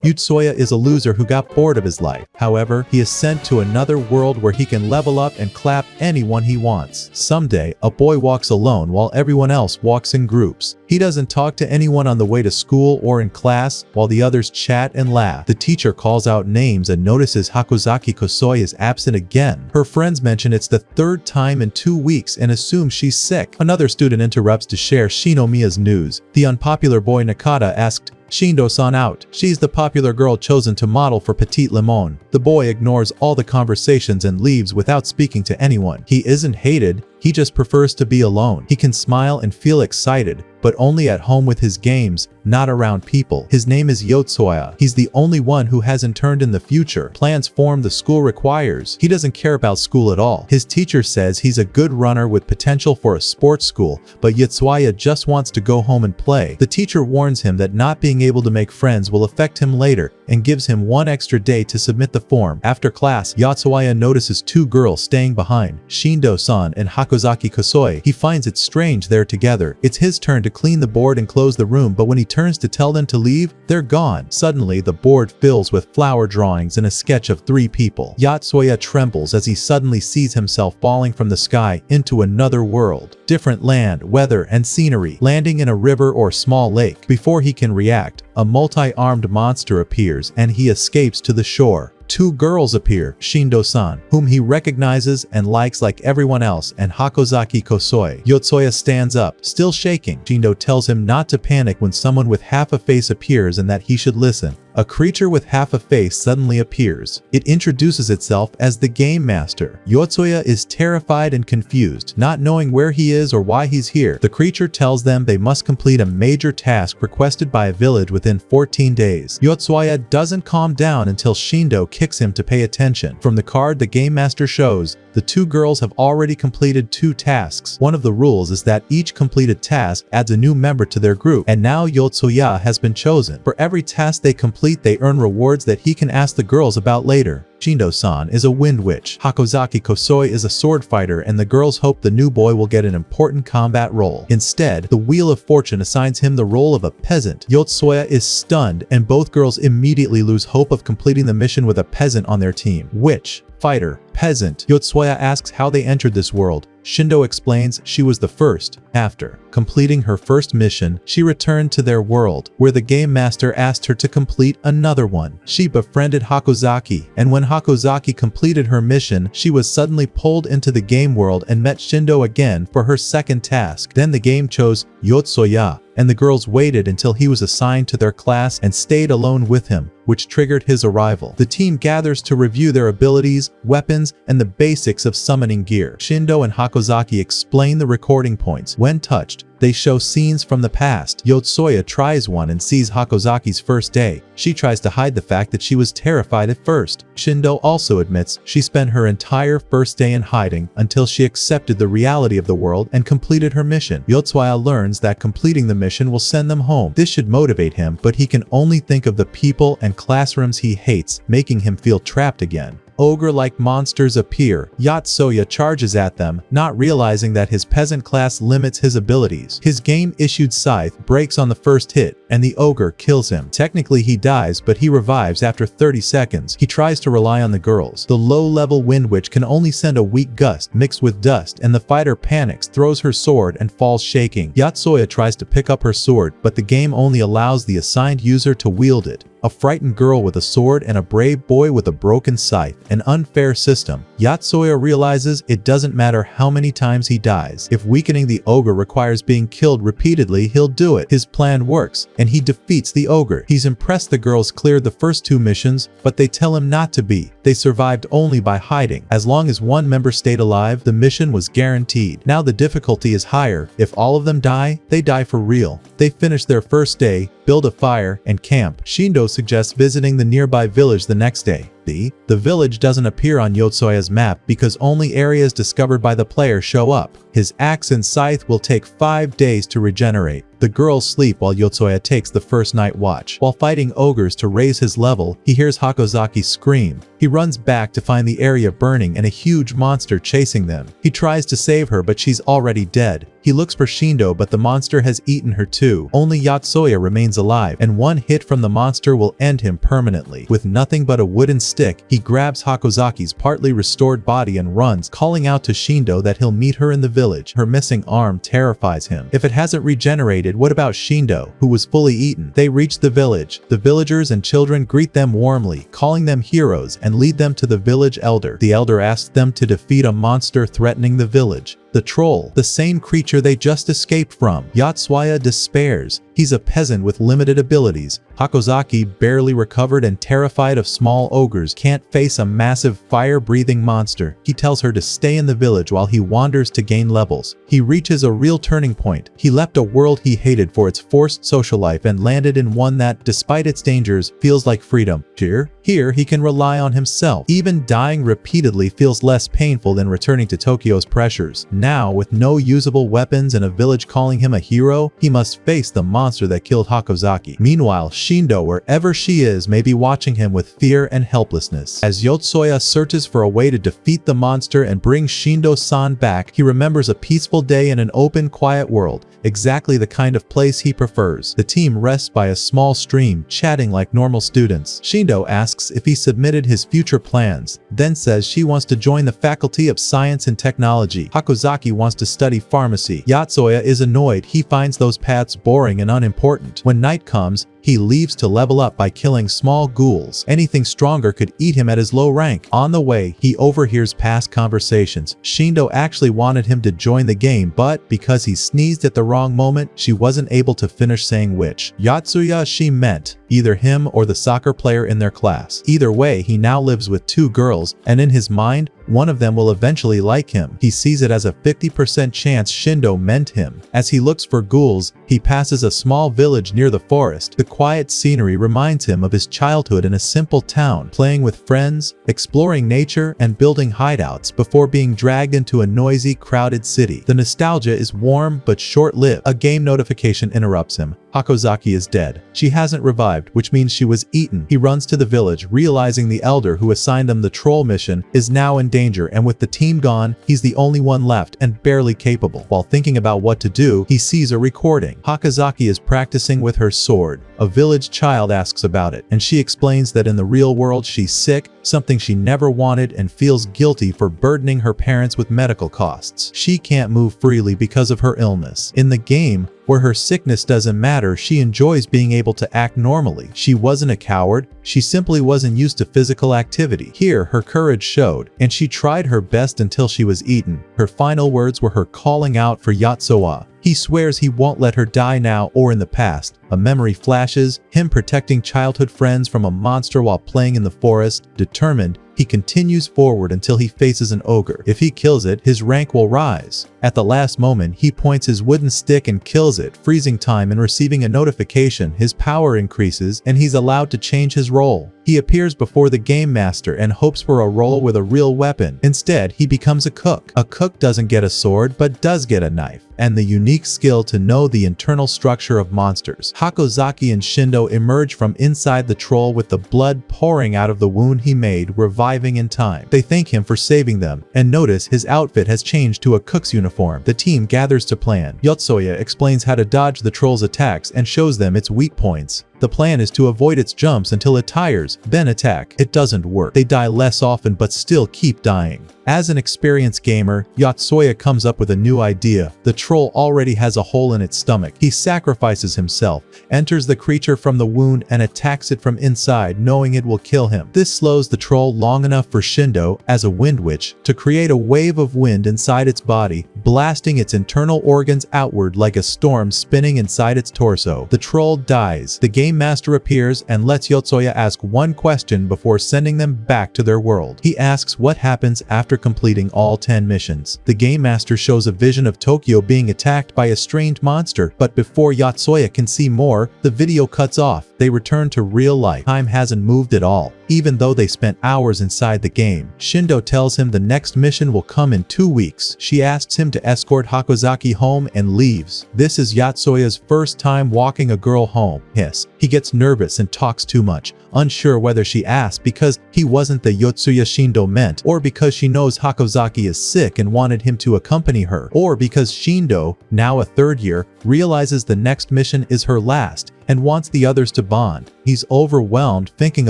Yotsuya is a loser who got bored of his life. However, he is sent to another world where he can level up and clap anyone he wants. Someday, a boy walks alone while everyone else walks in groups. He doesn't talk to anyone on the way to school or in class, while the others chat and laugh. The teacher calls out names and notices Hakozaki Kosoi is absent again. Her friends mention it's the third time in 2 weeks and assume she's sick. Another student interrupts to share Shinomiya's news. The unpopular boy Nakata asked Shindo-san out. She's the popular girl chosen to model for Petite Limon. The boy ignores all the conversations and leaves without speaking to anyone. He isn't hated, he just prefers to be alone. He can smile and feel excited, but only at home with his games, not around people. His name is Yotsuya. He's the only one who hasn't turned in the future. Plans form the school requires. He doesn't care about school at all. His teacher says he's a good runner with potential for a sports school, but Yotsuya just wants to go home and play. The teacher warns him that not being able to make friends will affect him later and gives him 1 extra day to submit the form. After class, Yotsuya notices 2 girls staying behind, Shindo-san and Hakozaki Kosoi. He finds it strange they're together. It's his turn to clean the board and close the room, but when he turns to tell them to leave, they're gone. Suddenly, the board fills with flower drawings and a sketch of 3 people. Yotsuya trembles as he suddenly sees himself falling from the sky into another world. Different land, weather, and scenery, landing in a river or small lake. Before he can react, a multi-armed monster appears and he escapes to the shore. 2 girls appear, Shindo-san, whom he recognizes and likes like everyone else, and Hakozaki Kosoi. Yotsuya stands up, still shaking. Shindo tells him not to panic when someone with half a face appears and that he should listen. A creature with half a face suddenly appears. It introduces itself as the Game Master. Yotsuya is terrified and confused, not knowing where he is or why he's here. The creature tells them they must complete a major task requested by a village within 14 days. Yotsuya doesn't calm down until Shindo kicks him to pay attention. From the card the Game Master shows, the 2 girls have already completed 2 tasks. One of the rules is that each completed task adds a new member to their group, and now Yotsuya has been chosen. For every task they complete, they earn rewards that he can ask the girls about later. Shindo-san is a wind witch. Hakozaki Kosoi is a sword fighter, and the girls hope the new boy will get an important combat role. Instead, the Wheel of Fortune assigns him the role of a peasant. Yotsuya is stunned, and both girls immediately lose hope of completing the mission with a peasant on their team. Witch, fighter, peasant. Yotsuya asks how they entered this world. Shindo explains she was the first. After completing her first mission, she returned to their world, where the Game Master asked her to complete another one. She befriended Hakozaki, and when Hakozaki completed her mission, she was suddenly pulled into the game world and met Shindo again for her second task. Then the game chose Yotsuya, and the girls waited until he was assigned to their class and stayed alone with him, which triggered his arrival. The team gathers to review their abilities, weapons, and the basics of summoning gear. Shindo and Hakozaki explain the recording points. When touched, they show scenes from the past. Yotsuya tries one and sees Hakozaki's first day. She tries to hide the fact that she was terrified at first. Shindo also admits she spent her entire first day in hiding until she accepted the reality of the world and completed her mission. Yotsuya learns that completing the mission will send them home. This should motivate him, but he can only think of the people and classrooms he hates, making him feel trapped again. Ogre-like monsters appear. Yotsuya charges at them, not realizing that his peasant class limits his abilities. His game-issued scythe breaks on the first hit, and the ogre kills him. Technically he dies, but he revives after 30 seconds. He tries to rely on the girls. The low-level wind witch can only send a weak gust mixed with dust, and the fighter panics, throws her sword, and falls shaking. Yotsuya tries to pick up her sword, but the game only allows the assigned user to wield it. A frightened girl with a sword and a brave boy with a broken scythe. An unfair system. Yotsuya realizes it doesn't matter how many times he dies. If weakening the ogre requires being killed repeatedly, he'll do it. His plan works, and he defeats the ogre. He's impressed the girls cleared the first 2 missions, but they tell him not to be. They survived only by hiding. As long as one member stayed alive, the mission was guaranteed. Now the difficulty is higher. If all of them die, they die for real. They finish their first day, build a fire, and camp. Shindo suggests visiting the nearby village the next day. The village doesn't appear on Yotsuya's map because only areas discovered by the player show up. His axe and scythe will take 5 days to regenerate. The girls sleep while Yotsuya takes the first night watch. While fighting ogres to raise his level, he hears Hakozaki scream. He runs back to find the area burning and a huge monster chasing them. He tries to save her, but she's already dead. He looks for Shindo, but the monster has eaten her too. Only Yotsuya remains alive, and one hit from the monster will end him permanently. With nothing but a wooden stick, he grabs Hakozaki's partly restored body and runs, calling out to Shindo that he'll meet her in the village. Her missing arm terrifies him. If it hasn't regenerated, what about Shindo, who was fully eaten? They reach the village. The villagers and children greet them warmly, calling them heroes, and lead them to the village elder. The elder asks them to defeat a monster threatening the village. The troll, the same creature they just escaped from. Yotsuya despairs. He's a peasant with limited abilities. Hakozaki, barely recovered and terrified of small ogres, can't face a massive fire-breathing monster. He tells her to stay in the village while he wanders to gain levels. He reaches a real turning point. He left a world he hated for its forced social life and landed in one that, despite its dangers, feels like freedom. Here he can rely on himself. Even dying repeatedly feels less painful than returning to Tokyo's pressures. Now, with no usable weapons and a village calling him a hero, he must face the monster that killed Hakozaki. Meanwhile, Shindo, wherever she is, may be watching him with fear and helplessness. As Yotsuya searches for a way to defeat the monster and bring Shindo-san back, he remembers a peaceful day in an open, quiet world, exactly the kind of place he prefers. The team rests by a small stream, chatting like normal students. Shindo asks if he submitted his future plans, then says she wants to join the Faculty of Science and Technology. Hakozaki wants to study pharmacy. Yotsuya is annoyed. He finds those paths boring and unimportant. When night comes, he leaves to level up by killing small ghouls. Anything stronger could eat him at his low rank. On the way, he overhears past conversations. Shindo actually wanted him to join the game, but because he sneezed at the wrong moment, she wasn't able to finish saying which. Yotsuya she meant either him or the soccer player in their class. Either way, he now lives with two girls, and in his mind, one of them will eventually like him. He sees it as a 50% chance Shindo meant him. As he looks for ghouls, he passes a small village near the forest. The quiet scenery reminds him of his childhood in a simple town, playing with friends, exploring nature, and building hideouts before being dragged into a noisy, crowded city. The nostalgia is warm but short-lived. A game notification interrupts him. Hakozaki is dead. She hasn't revived, which means she was eaten. He runs to the village, realizing the elder who assigned him the troll mission is now in danger, and with the team gone, he's the only one left and barely capable. While thinking about what to do, he sees a recording. Hakozaki is practicing with her sword. A village child asks about it, and she explains that in the real world she's sick, something she never wanted, and feels guilty for burdening her parents with medical costs. She can't move freely because of her illness. In the game, where her sickness doesn't matter, she enjoys being able to act normally. She wasn't a coward, she simply wasn't used to physical activity. Here, her courage showed, and she tried her best until she was eaten. Her final words were her calling out for Yotsuya. He swears he won't let her die now or in the past. A memory flashes, him protecting childhood friends from a monster while playing in the forest. Determined, he continues forward until he faces an ogre. If he kills it, his rank will rise. At the last moment, he points his wooden stick and kills it, freezing time and receiving a notification. His power increases, and he's allowed to change his role. He appears before the game master and hopes for a role with a real weapon. Instead, he becomes a cook. A cook doesn't get a sword, but does get a knife, and the unique skill to know the internal structure of monsters. Hakozaki and Shindo emerge from inside the troll with the blood pouring out of the wound he made, reviving in time. They thank him for saving them, and notice his outfit has changed to a cook's uniform. The team gathers to plan. Yotsuya explains how to dodge the troll's attacks and shows them its weak points. The plan is to avoid its jumps until it tires, then attack. It doesn't work. They die less often but still keep dying. As an experienced gamer, Yotsuya comes up with a new idea. The troll already has a hole in its stomach. He sacrifices himself, enters the creature from the wound, and attacks it from inside, knowing it will kill him. This slows the troll long enough for Shindo, as a wind witch, to create a wave of wind inside its body, blasting its internal organs outward like a storm spinning inside its torso. The troll dies. The game master appears and lets Yotsuya ask one question before sending them back to their world. He asks what happens after completing all 10 missions. The game master shows a vision of Tokyo being attacked by a strange monster, but before Yotsuya can see more, the video cuts off. They return to real life. Time hasn't moved at all, even though they spent hours inside the game. Shindo tells him the next mission will come in 2 weeks. She asks him to escort Hakozaki home and leaves. This is Yatsuya's first time walking a girl home. Yes, he gets nervous and talks too much, unsure whether she asked because he wasn't the Yotsuya Shindo meant, or because she knows Hakozaki is sick and wanted him to accompany her, or because Shindo, now a third year, realizes the next mission is her last and wants the others to bond. He's overwhelmed thinking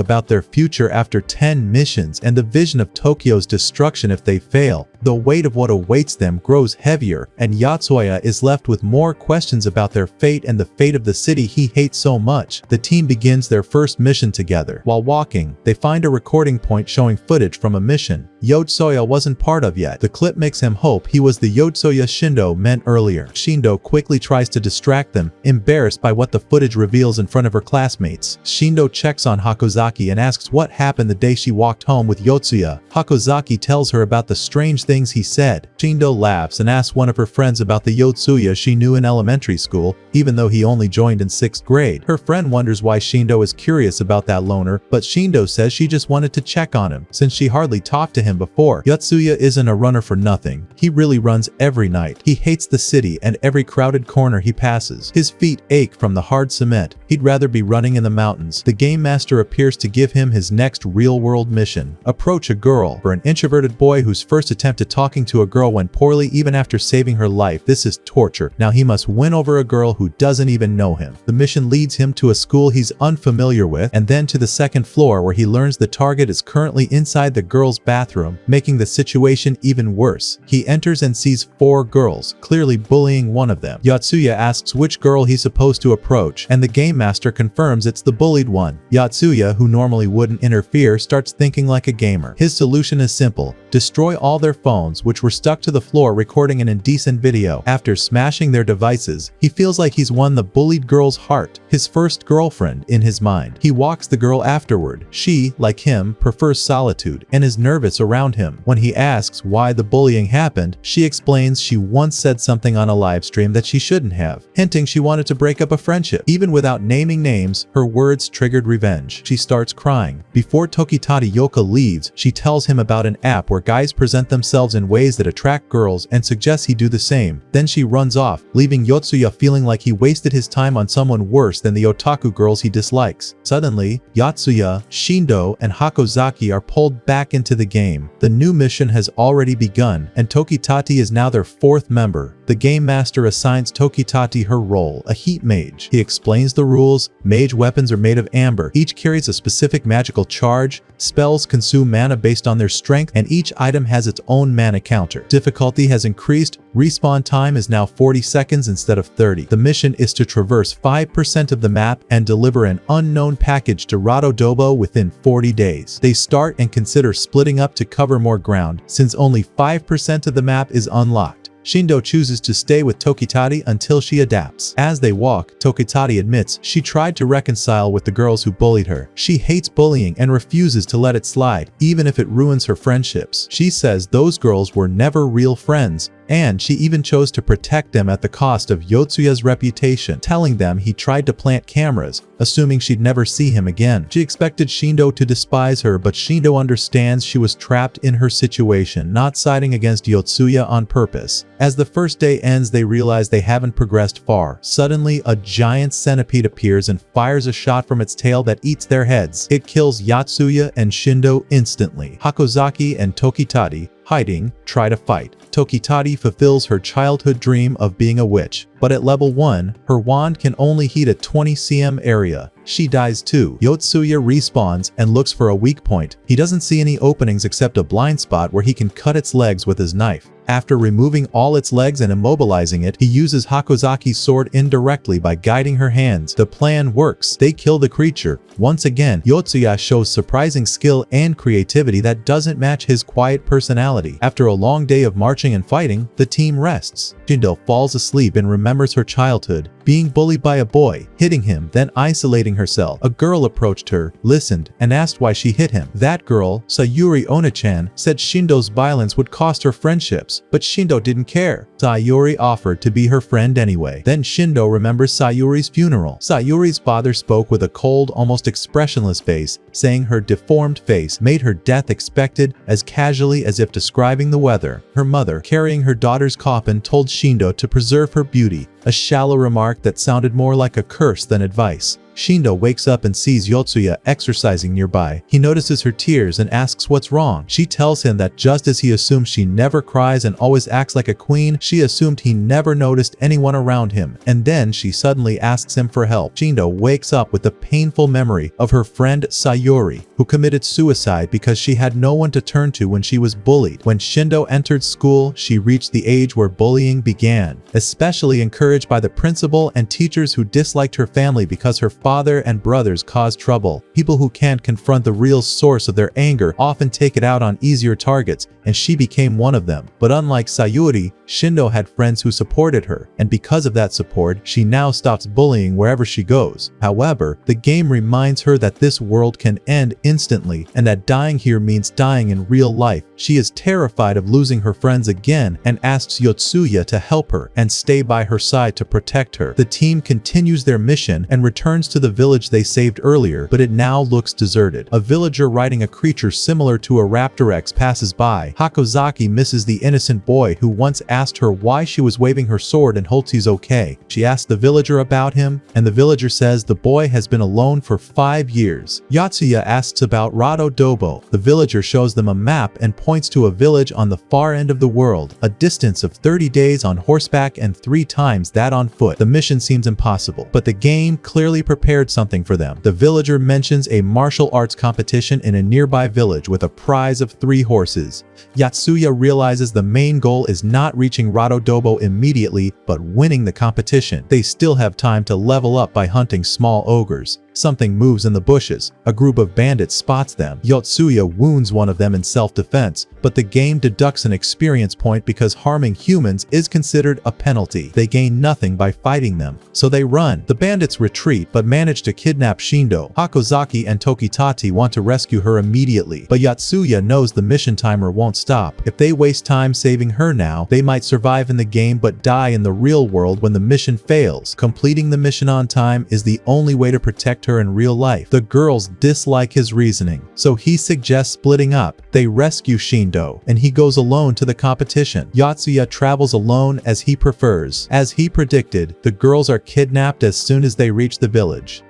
about their future after 10 missions and the vision of Tokyo's destruction if they fail. The weight of what awaits them grows heavier, and Yatsuya is left with more questions about their fate and the fate of the city he hates so much. The team begins their first mission together. While walking, they find a recording point showing footage from a mission Yotsuya wasn't part of yet. The clip makes him hope he was the Yotsuya Shindo meant earlier. Shindo quickly tries to distract them, embarrassed by what the footage reveals in front of her classmates. Shindo checks on Hakozaki and asks what happened the day she walked home with Yotsuya. Hakozaki tells her about the strange things he said. Shindo laughs and asks one of her friends about the Yotsuya she knew in elementary school, even though he only joined in 6th grade. Her friend wonders why Shindo is curious about that loner, but Shindo says she just wanted to check on him, since she hardly talked to him before. Yotsuya isn't a runner for nothing. He really runs every night. He hates the city and every crowded corner he passes. His feet ache from the hard cement. He'd rather be running in the mountains. The game master appears to give him his next real-world mission. Approach a girl. For an introverted boy whose first attempt at talking to a girl went poorly even after saving her life, this is torture. Now he must win over a girl who doesn't even know him. The mission leads him to a school he's unfamiliar with, and then to the 2nd floor where he learns the target is currently inside the girl's bathroom, making the situation even worse. He enters and sees 4 girls, clearly bullying one of them. Yotsuya asks which girl he's supposed to approach, and the game master confirms it's the bullied one. Yotsuya, who normally wouldn't interfere, starts thinking like a gamer. His solution is simple: destroy all their phones, which were stuck to the floor recording an indecent video. After smashing their devices, he feels like he's won the bullied girl's heart, his first girlfriend in his mind. He walks the girl afterward. She, like him, prefers solitude and is nervous around him. When he asks why the bullying happened, she explains she once said something on a live stream that she shouldn't have, hinting she wanted to break up a friendship. Even without naming names, her words triggered revenge. She starts crying. Before Tokitati Yoka leaves, she tells him about an app where guys present themselves in ways that attract girls and suggests he do the same. Then she runs off, leaving Yotsuya feeling like he wasted his time on someone worse than the otaku girls he dislikes. Suddenly, Yotsuya, Shindo, and Hakozaki are pulled back into the game. The new mission has already begun, and Tokitati is now their 4th member. The game master assigns Tokitati her role, a heat mage. He explains the rules. Mage weapons are made of amber. Each carries a specific magical charge. Spells consume mana based on their strength, and each item has its own mana counter. Difficulty has increased. Respawn time is now 40 seconds instead of 30. The mission is to traverse 5% of the map and deliver an unknown package to Radodobo within 40 days. They start and consider splitting up to cover more ground, since only 5% of the map is unlocked. Shindo chooses to stay with Tokitati until she adapts. As they walk, Tokitati admits she tried to reconcile with the girls who bullied her. She hates bullying and refuses to let it slide, even if it ruins her friendships. She says those girls were never real friends, and she even chose to protect them at the cost of Yotsuya's reputation, telling them he tried to plant cameras, assuming she'd never see him again. She expected Shindo to despise her, but Shindo understands she was trapped in her situation, not siding against Yotsuya on purpose. As the first day ends, they realize they haven't progressed far. Suddenly, a giant centipede appears and fires a shot from its tail that eats their heads. It kills Yotsuya and Shindo instantly. Hakozaki and Tokitati, hiding, try to fight. Tokitati fulfills her childhood dream of being a witch, but at level 1, her wand can only heat a 20 cm area. She dies too. Yotsuya respawns and looks for a weak point. He doesn't see any openings except a blind spot where he can cut its legs with his knife. After removing all its legs and immobilizing it, he uses Hakozaki's sword indirectly by guiding her hands. The plan works. They kill the creature. Once again, Yotsuya shows surprising skill and creativity that doesn't match his quiet personality. After a long day of marching and fighting, the team rests. Shindo falls asleep and remembers her childhood, being bullied by a boy, hitting him, then isolating herself. A girl approached her, listened, and asked why she hit him. That girl, Sayuri Onachan, said Shindo's violence would cost her friendships. years. But Shindo didn't care. Sayuri offered to be her friend anyway. Then Shindo remembers Sayuri's funeral. Sayuri's father spoke with a cold, almost expressionless face, saying her deformed face made her death expected as casually as if describing the weather. Her mother, carrying her daughter's coffin, told Shindo to preserve her beauty, a shallow remark that sounded more like a curse than advice. Shindo wakes up and sees Yotsuya exercising nearby. He notices her tears and asks what's wrong. She tells him that just as he assumed she never cries and always acts like a queen, she assumed he never noticed anyone around him. And then she suddenly asks him for help. Shindo wakes up with the painful memory of her friend Sayuri, who committed suicide because she had no one to turn to when she was bullied. When Shindo entered school, she reached the age where bullying began, especially encouraged by the principal and teachers who disliked her family because her father and brothers caused trouble. People who can't confront the real source of their anger often take it out on easier targets, and she became one of them. But unlike Sayuri, Shindo had friends who supported her, and because of that support, she now stops bullying wherever she goes. However, the game reminds her that this world can end instantly, and that dying here means dying in real life. She is terrified of losing her friends again and asks Yotsuya to help her and stay by her side to protect her. The team continues their mission and returns to the village they saved earlier, but it now looks deserted. A villager riding a creature similar to a Raptorex passes by. Hakozaki misses the innocent boy who once asked her why she was waving her sword and hopes he's okay. She asks the villager about him, and the villager says the boy has been alone for 5 years. Yotsuya asks about Rado Dobo. The villager shows them a map and points to a village on the far end of the world, a distance of 30 days on horseback and 3 times that on foot. The mission seems impossible, but the game clearly prepared something for them. The villager mentions a martial arts competition in a nearby village with a prize of 3 horses. Yotsuya realizes the main goal is not reaching Rado Dobo immediately, but winning the competition. They still have time to level up by hunting small ogres. Something moves in the bushes. A group of bandits spots them. Yotsuya wounds one of them in self-defense, but the game deducts an experience point because harming humans is considered a penalty. They gain nothing by fighting them, so they run. The bandits retreat but manage to kidnap Shindo. Hakozaki and Tokitachi want to rescue her immediately, but Yotsuya knows the mission timer won't stop. If they waste time saving her now, they might survive in the game but die in the real world when the mission fails. Completing the mission on time is the only way to protect her in real life. The girls dislike his reasoning, so he suggests splitting up. They rescue Shindo, and he goes alone to the competition. Yotsuya travels alone as he prefers. As he predicted, the girls are kidnapped as soon as they reach the village.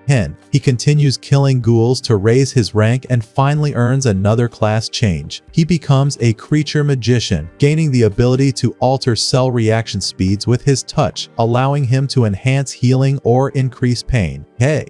He continues killing ghouls to raise his rank and finally earns another class change. He becomes a creature magician, gaining the ability to alter cell reaction speeds with his touch, allowing him to enhance healing or increase pain.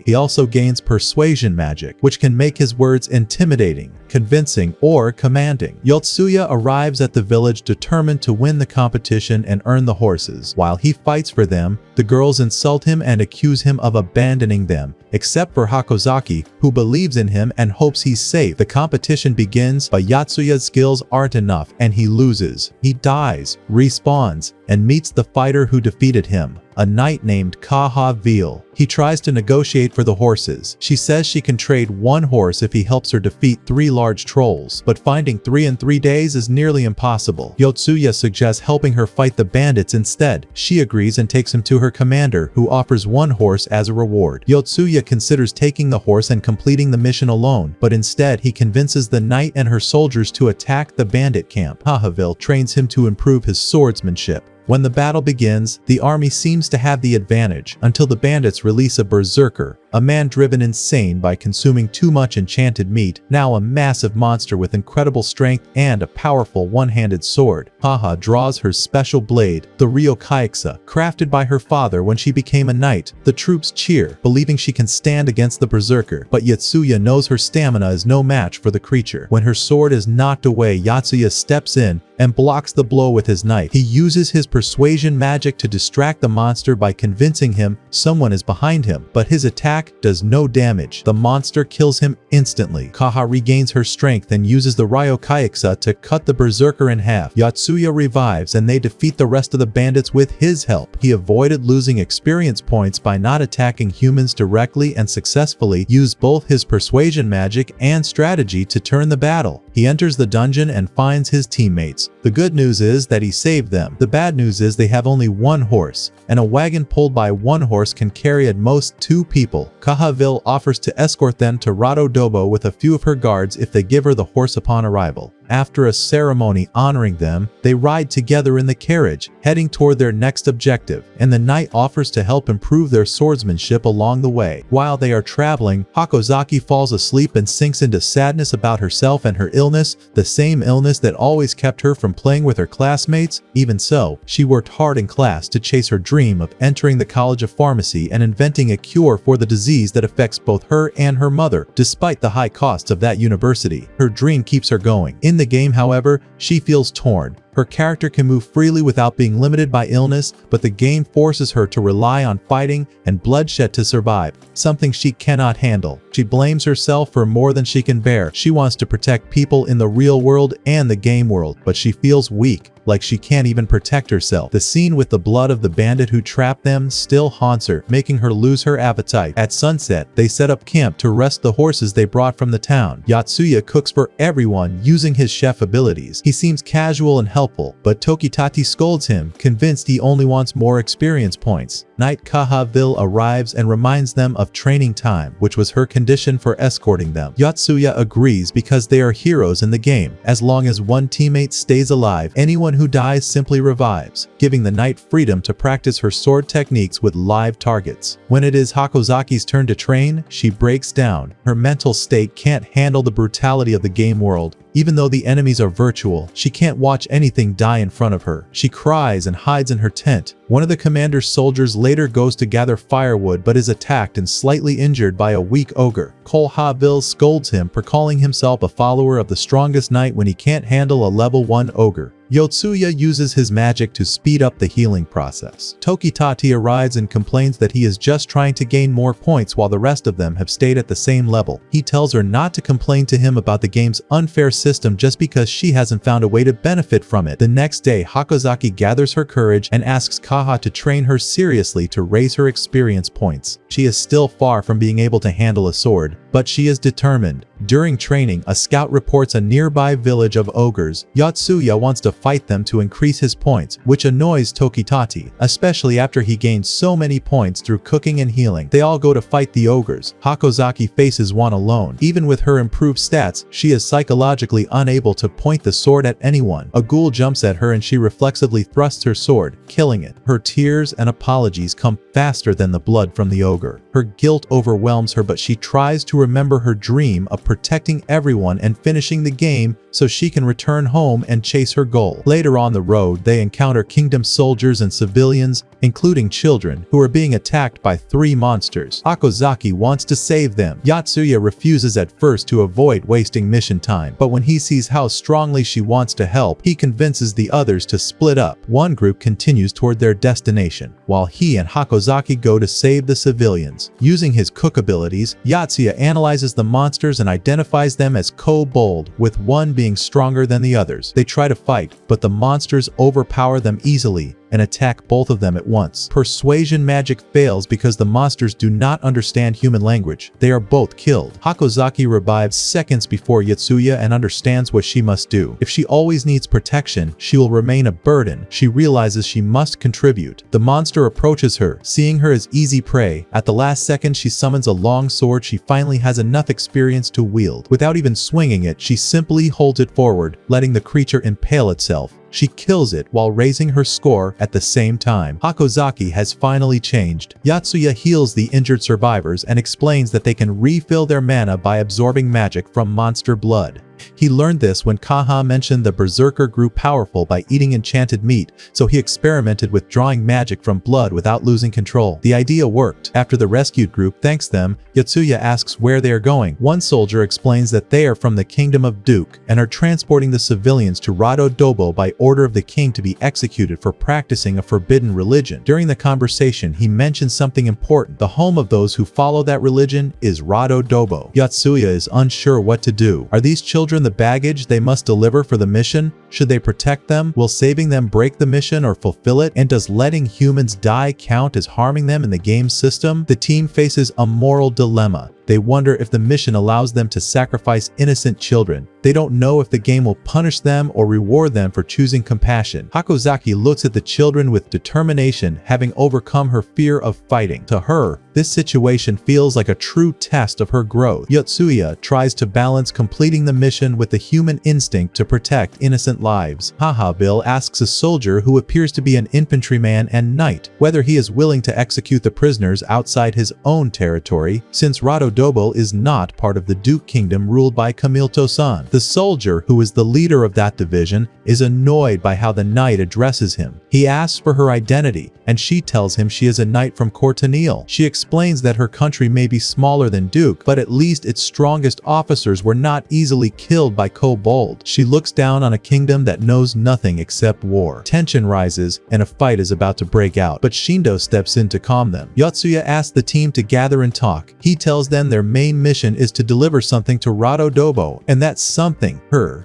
He also gains persuasion magic, which can make his words intimidating, convincing, or commanding. Yotsuya arrives at the village determined to win the competition and earn the horses. While he fights for them, the girls insult him and accuse him of abandoning them, except for Hakozaki, who believes in him and hopes he's safe. The competition begins, but Yotsuya's skills aren't enough, and he loses. He dies, respawns, and meets the fighter who defeated him, a knight named Kaha Veal. He tries to negotiate for the horses. She says she can trade 1 horse if he helps her defeat 3 large trolls, but finding 3 in 3 days is nearly impossible. Yotsuya suggests helping her fight the bandits instead. She agrees and takes him to her commander, who offers 1 horse as a reward. Yotsuya considers taking the horse and completing the mission alone, but instead he convinces the knight and her soldiers to attack the bandit camp. Kahaville trains him to improve his swordsmanship. When the battle begins, the army seems to have the advantage until the bandits release a berserker, a man driven insane by consuming too much enchanted meat, now a massive monster with incredible strength and a powerful one-handed sword. Kaha draws her special blade, the Ryokaiksa, crafted by her father when she became a knight. The troops cheer, believing she can stand against the berserker, but Yotsuya knows her stamina is no match for the creature. When her sword is knocked away, Yotsuya steps in and blocks the blow with his knife. He uses his persuasion magic to distract the monster by convincing him someone is behind him, but his attack does no damage. The monster kills him instantly. Kaha regains her strength and uses the Ryokaiksa to cut the berserker in half. Yotsuya revives and they defeat the rest of the bandits with his help. He avoided losing experience points by not attacking humans directly and successfully used both his persuasion magic and strategy to turn the battle. He enters the dungeon and finds his teammates, soldiers. The good news is that he saved them. The bad news is they have only one horse, and a wagon pulled by one horse can carry at most 2 people. Kahaville offers to escort them to Rado Dobo with a few of her guards if they give her the horse upon arrival. After a ceremony honoring them, they ride together in the carriage, heading toward their next objective, and the knight offers to help improve their swordsmanship along the way. While they are traveling, Hakozaki falls asleep and sinks into sadness about herself and her illness, the same illness that always kept her from playing with her classmates. Even so, she worked hard in class to chase her dream of entering the College of Pharmacy and inventing a cure for the disease that affects both her and her mother, despite the high costs of that university. Her dream keeps her going. In the game, however, she feels torn. Her character can move freely without being limited by illness, but the game forces her to rely on fighting and bloodshed to survive, something she cannot handle. She blames herself for more than she can bear. She wants to protect people in the real world and the game world, but she feels weak, like she can't even protect herself. The scene with the blood of the bandit who trapped them still haunts her, making her lose her appetite. At sunset, they set up camp to rest the horses they brought from the town. Yatsuya cooks for everyone using his chef abilities. He seems casual and helpful, but Tokitati scolds him, convinced he only wants more experience points. Knight Kahaville arrives and reminds them of training time, which was her condition for escorting them. Yatsuya agrees because they are heroes in the game. As long as one teammate stays alive, anyone who dies simply revives, giving the knight freedom to practice her sword techniques with live targets. When it is Hakozaki's turn to train, she breaks down. Her mental state can't handle the brutality of the game world. Even though the enemies are virtual, she can't watch anything die in front of her. She cries and hides in her tent. One of the commander's soldiers later goes to gather firewood but is attacked and slightly injured by a weak ogre. Kahaville scolds him for calling himself a follower of the strongest knight when he can't handle a level 1 ogre. Yotsuya uses his magic to speed up the healing process. Tokitati arrives and complains that he is just trying to gain more points while the rest of them have stayed at the same level. He tells her not to complain to him about the game's unfair system just because she hasn't found a way to benefit from it. The next day, Hakozaki gathers her courage and asks Kaha to train her seriously to raise her experience points. She is still far from being able to handle a sword, but she is determined. During training, a scout reports a nearby village of ogres. Yotsuya wants to fight them to increase his points, which annoys Tokitati, especially after he gained so many points through cooking and healing. They all go to fight the ogres. Hakozaki faces one alone. Even with her improved stats, she is psychologically unable to point the sword at anyone. A ghoul jumps at her and she reflexively thrusts her sword, killing it. Her tears and apologies come faster than the blood from the ogre. Her guilt overwhelms her, but she tries to remember her dream of protecting everyone and finishing the game so she can return home and chase her goal. Later on the road, they encounter kingdom soldiers and civilians, including children, who are being attacked by 3 monsters. Hakozaki wants to save them. Yatsuya refuses at first to avoid wasting mission time, but when he sees how strongly she wants to help, he convinces the others to split up. One group continues toward their destination, while he and Hakozaki go to save the civilians. Using his cook abilities, Yatsuya analyzes the monsters and identifies them as kobold, with one being stronger than the others. They try to fight, but the monsters overpower them easily and attack both of them at once. Persuasion magic fails because the monsters do not understand human language. They are both killed. Hakozaki revives seconds before Yatsuya and understands what she must do. If she always needs protection, she will remain a burden. She realizes she must contribute. The monster approaches her, seeing her as easy prey. At the last second, she summons a long sword she finally has enough experience to wield. Without even swinging it, she simply holds it forward, letting the creature impale itself. She kills it while raising her score at the same time. Hakozaki has finally changed. Yatsuya heals the injured survivors and explains that they can refill their mana by absorbing magic from monster blood. He learned this when Kaha mentioned the berserker grew powerful by eating enchanted meat, so he experimented with drawing magic from blood without losing control. The idea worked. After the rescued group thanks them, Yatsuya asks where they are going. One soldier explains that they are from the kingdom of Duke and are transporting the civilians to Rado Dobo by order of the king to be executed for practicing a forbidden religion. During the conversation, he mentions something important. The home of those who follow that religion is Rado Dobo. Yatsuya is unsure what to do. Are these children the baggage they must deliver for the mission? Should they protect them? Will saving them break the mission or fulfill it? And does letting humans die count as harming them in the game system? The team faces a moral dilemma. They wonder if the mission allows them to sacrifice innocent children. They don't know if the game will punish them or reward them for choosing compassion. Hakozaki looks at the children with determination, having overcome her fear of fighting. To her, this situation feels like a true test of her growth. Yotsuya tries to balance completing the mission with the human instinct to protect innocent lives. Bill asks a soldier who appears to be an infantryman and knight whether he is willing to execute the prisoners outside his own territory, since Radodobo is not part of the Duke Kingdom ruled by Kamilto-san. The soldier, who is the leader of that division, is annoyed by how the knight addresses him. He asks for her identity, and she tells him she is a knight from Courtenille. She explains that her country may be smaller than Duke, but at least its strongest officers were not easily killed by kobold. She looks down on a kingdom that knows nothing except war. Tension rises, and a fight is about to break out, but Shindo steps in to calm them. Yotsuya asks the team to gather and talk. He tells them their main mission is to deliver something to Radodobo, and that something,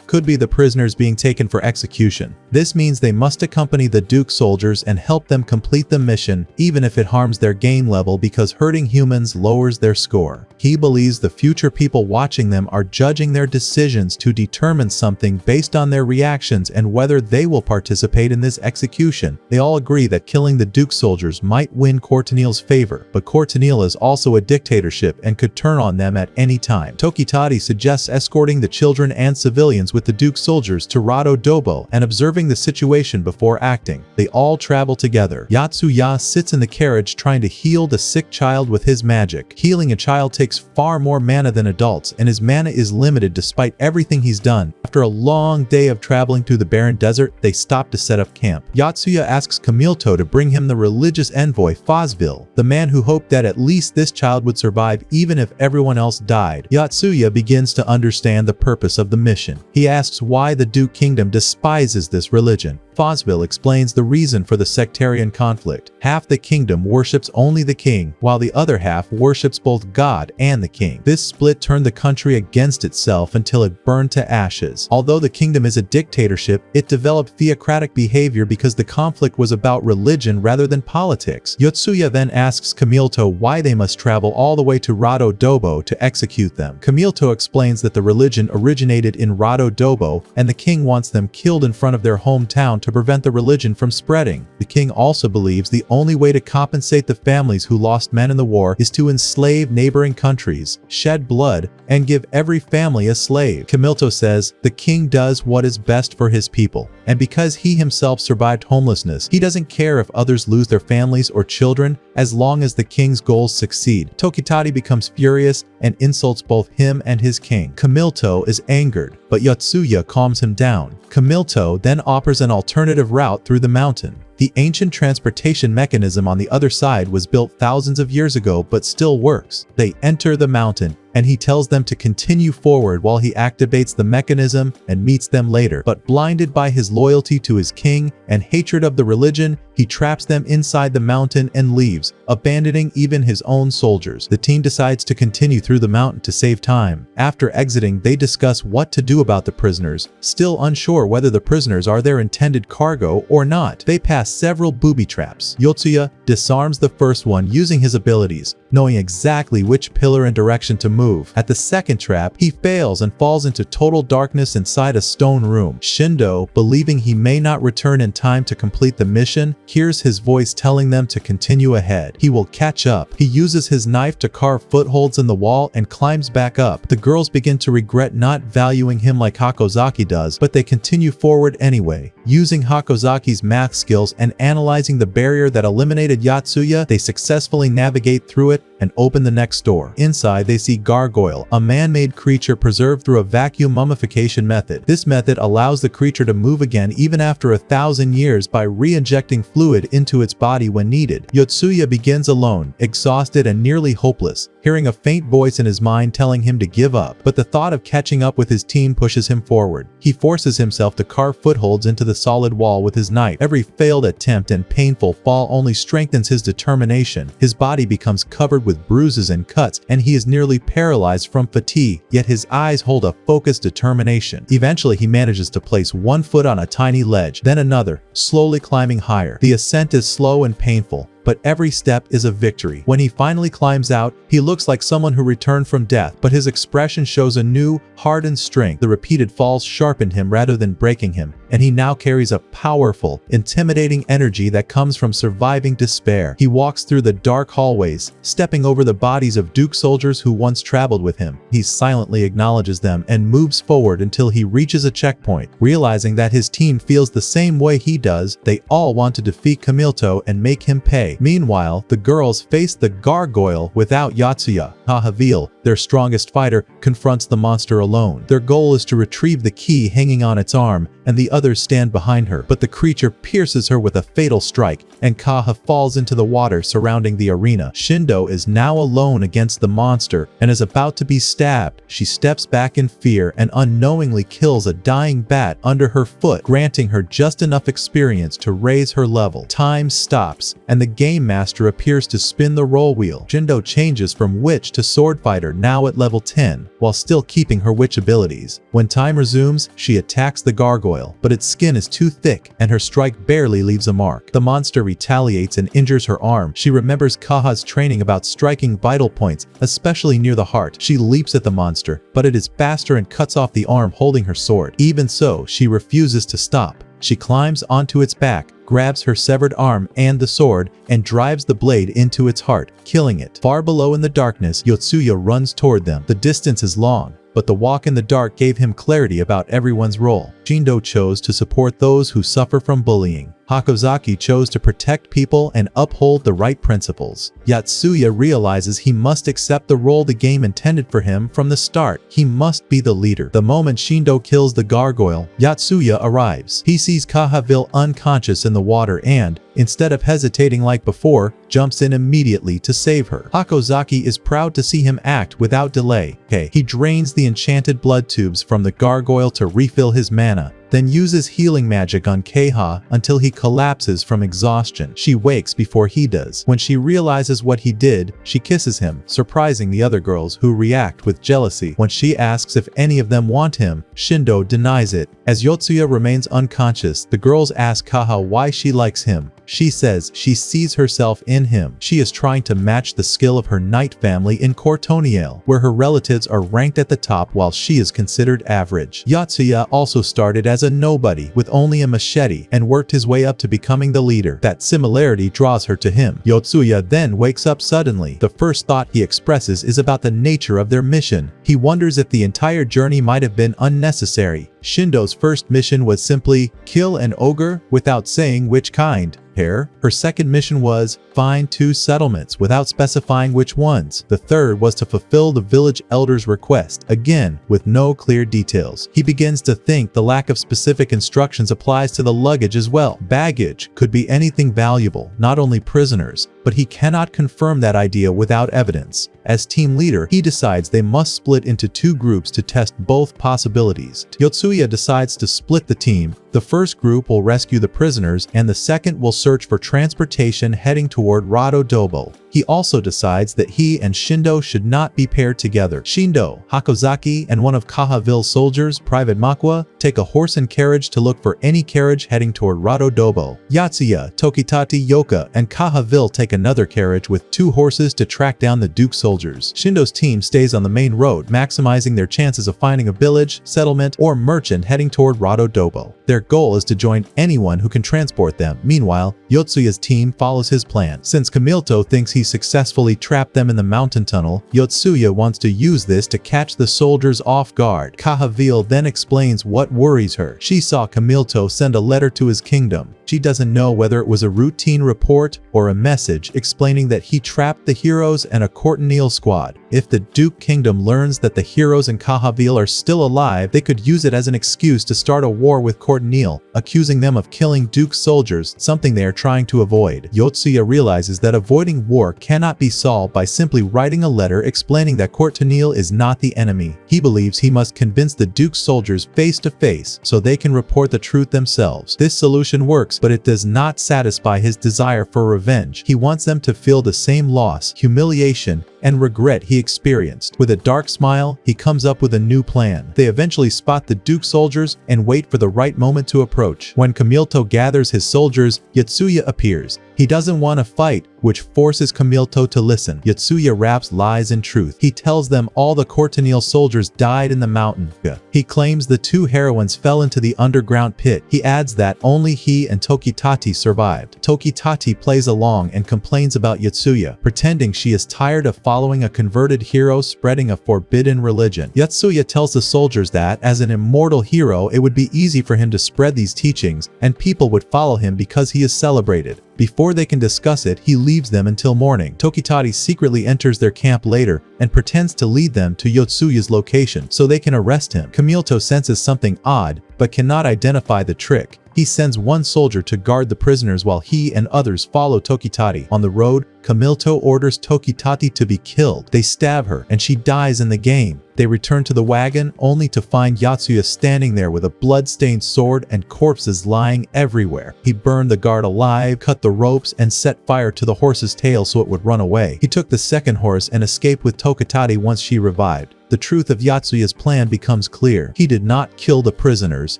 could be the prisoners being taken for execution. This means they must accompany the Duke soldiers and help them complete the mission, even if it harms their gain level, because hurting humans lowers their score. He believes the future people watching them are judging their decisions to determine something based on their reactions and whether they will participate in this execution. They all agree that killing the Duke soldiers might win Courtenille's favor, but Courtenille is also a dictatorship and could turn on them at any time. Tokitari suggests escorting the children and civilians with the Duke soldiers to Radodobo and observing the situation before acting. They all travel together. Yotsuya sits in the carriage trying to heal the sick child with his magic. Healing a child takes far more mana than adults, and his mana is limited despite everything he's done. After a long day of traveling through the barren desert, they stop to set up camp. Yotsuya asks Kamilto to bring him the religious envoy Fosville, the man who hoped that at least this child would survive even if everyone else died. Yotsuya begins to understand the purpose of the mission. He asks why the Duke Kingdom despises this religion. Fosville explains the reason for the sectarian conflict. Half the kingdom worships only the king, while the other half worships both God and the king. This split turned the country against itself until it burned to ashes. Although the kingdom is a dictatorship, it developed theocratic behavior because the conflict was about religion rather than politics. Yotsuya then asks Kamilto why they must travel all the way to Radodobo to execute them. Kamilto explains that the religion originated in Radodobo, and the king wants them killed in front of their hometown to prevent the religion from spreading. The king also believes the only way to compensate the families who lost men in the war is to enslave neighboring countries, shed blood, and give every family a slave. Kamilto says the king does what is best for his people, and because he himself survived homelessness, he doesn't care if others lose their families or children as long as the king's goals succeed. Tokitari becomes furious and insults both him and his king. Kamilto is angered, but Yotsuya calms him down. Kamilto then offers an alternative route through the mountain. The ancient transportation mechanism on the other side was built thousands of years ago but still works. They enter the mountain, and he tells them to continue forward while he activates the mechanism and meets them later. But blinded by his loyalty to his king and hatred of the religion, he traps them inside the mountain and leaves, abandoning even his own soldiers. The team decides to continue through the mountain to save time. After exiting, they discuss what to do about the prisoners, still unsure whether the prisoners are their intended cargo or not. They pass several booby traps. Yotsuya disarms the first one using his abilities, knowing exactly which pillar and direction to move. At the second trap, he fails and falls into total darkness inside a stone room. Shindo, believing he may not return in time to complete the mission, hears his voice telling them to continue ahead. He will catch up. He uses his knife to carve footholds in the wall and climbs back up. The girls begin to regret not valuing him like Hakozaki does, but they continue forward anyway. Using Hakozaki's math skills and analyzing the barrier that eliminated Yotsuya, they successfully navigate through it and open the next door. Inside, they see Gargoyle, a man-made creature preserved through a vacuum mummification method. This method allows the creature to move again even after 1,000 years by re-injecting fluid into its body when needed. Yotsuya begins alone, exhausted and nearly hopeless, hearing a faint voice in his mind telling him to give up. But the thought of catching up with his team pushes him forward. He forces himself to carve footholds into the solid wall with his knife. Every failed attempt and painful fall only strengthens his determination. His body becomes covered with bruises and cuts, and he is nearly paralyzed from fatigue, yet his eyes hold a focused determination. Eventually, he manages to place one foot on a tiny ledge, then another, slowly climbing higher. The ascent is slow and painful, but every step is a victory. When he finally climbs out, he looks like someone who returned from death, but his expression shows a new, hardened strength. The repeated falls sharpened him rather than breaking him, and he now carries a powerful, intimidating energy that comes from surviving despair. He walks through the dark hallways, stepping over the bodies of Duke soldiers who once traveled with him. He silently acknowledges them and moves forward until he reaches a checkpoint. Realizing that his team feels the same way he does, they all want to defeat Camilto and make him pay. Meanwhile, the girls face the gargoyle without Yotsuya. Kahavil, their strongest fighter, confronts the monster alone. Their goal is to retrieve the key hanging on its arm, and the others stand behind her, but the creature pierces her with a fatal strike, and Kaha falls into the water surrounding the arena. Shindo is now alone against the monster and is about to be stabbed. She steps back in fear and unknowingly kills a dying bat under her foot, granting her just enough experience to raise her level. Time stops, and the game master appears to spin the roll wheel. Shindo changes from witch to sword fighter, now at level 10, while still keeping her witch abilities. When time resumes, she attacks the gargoyle, but its skin is too thick and her strike barely leaves a mark. The monster retaliates and injures her arm. She remembers Kaha's training about striking vital points, especially near the heart. She leaps at the monster, but it is faster and cuts off the arm holding her sword. Even so, she refuses to stop. She climbs onto its back, grabs her severed arm and the sword, and drives the blade into its heart, killing it. Far below in the darkness, Yotsuya runs toward them. The distance is long, but the walk in the dark gave him clarity about everyone's role. Shindo chose to support those who suffer from bullying. Hakozaki chose to protect people and uphold the right principles. Yotsuya realizes he must accept the role the game intended for him from the start. He must be the leader. The moment Shindo kills the gargoyle, Yotsuya arrives. He sees Kahavil unconscious in the water and, instead of hesitating like before, jumps in immediately to save her. Hakozaki is proud to see him act without delay. He drains the enchanted blood tubes from the gargoyle to refill his mana, then uses healing magic on Keiha until he collapses from exhaustion. She wakes before he does. When she realizes what he did, she kisses him, surprising the other girls who react with jealousy. When she asks if any of them want him, Shindo denies it. As Yotsuya remains unconscious, the girls ask Kaha why she likes him. She says she sees herself in him. She is trying to match the skill of her knight family in Cortoniel, where her relatives are ranked at the top while she is considered average. Yotsuya also started as a nobody with only a machete and worked his way up to becoming the leader. That similarity draws her to him. Yotsuya then wakes up suddenly. The first thought he expresses is about the nature of their mission. He wonders if the entire journey might have been unnecessary. Shindo's first mission was simply kill an ogre without saying which kind. Her second mission was find 2 settlements without specifying which ones. The third was to fulfill the village elder's request, again with no clear details. He begins to think the lack of specific instructions applies to the luggage as well. Baggage could be anything valuable, not only prisoners, but he cannot confirm that idea without evidence. As team leader, he decides they must split into 2 groups to test both possibilities. Yotsuya decides to split the team. The first group will rescue the prisoners, and the second will search for transportation heading toward Rado Dobo. He also decides that he and Shindo should not be paired together. Shindo, Hakozaki, and one of Kahavil's soldiers, Private Makwa, take a horse and carriage to look for any carriage heading toward Rado Dobo. Yotsuya, Tokitati, Yoka, and Kahavil take another carriage with 2 horses to track down the Duke soldiers. Shindo's team stays on the main road, maximizing their chances of finding a village, settlement, or merchant heading toward Rado Dobo. Their goal is to join anyone who can transport them. Meanwhile, Yotsuya's team follows his plan. Since Camilto thinks he successfully trapped them in the mountain tunnel, Yotsuya wants to use this to catch the soldiers off guard. Kahavil then explains what worries her. She saw Camilto send a letter to his kingdom. She doesn't know whether it was a routine report or a message explaining that he trapped the heroes and a Cortoniel squad. If the Duke Kingdom learns that the heroes and Kahavil are still alive, they could use it as an excuse to start a war with Cortoniel, accusing them of killing Duke soldiers, something they are trying to avoid. Yotsuya realizes that avoiding war cannot be solved by simply writing a letter explaining that Cortoniel is not the enemy. He believes he must convince the Duke's soldiers face to face so they can report the truth themselves. This solution works, but it does not satisfy his desire for revenge. He wants them to feel the same loss, humiliation, and regret he experienced. With a dark smile, he comes up with a new plan. They eventually spot the Duke soldiers and wait for the right moment to approach. When Camilto gathers his soldiers, Yotsuya appears. He doesn't want to fight, which forces Camilto to listen. Yotsuya wraps lies in truth. He tells them all the Courtenille soldiers died in the mountain. He claims the two heroines fell into the underground pit. He adds that only he and Tokitati survived. Tokitati plays along and complains about Yotsuya, pretending she is tired of following a converted hero spreading a forbidden religion. Yotsuya tells the soldiers that, as an immortal hero, it would be easy for him to spread these teachings, and people would follow him because he is celebrated. Before they can discuss it, he leaves them until morning. Tokitati secretly enters their camp later and pretends to lead them to Yotsuya's location so they can arrest him. Camilto senses something odd, but cannot identify the trick. He sends one soldier to guard the prisoners while he and others follow Tokitati. On the road, Camilto orders Tokitati to be killed. They stab her, and she dies in the game. They return to the wagon, only to find Yotsuya standing there with a blood-stained sword and corpses lying everywhere. He burned the guard alive, cut the ropes, and set fire to the horse's tail so it would run away. He took the second horse and escaped with Tokitati once she revived. The truth of Yotsuya's plan becomes clear. He did not kill the prisoners.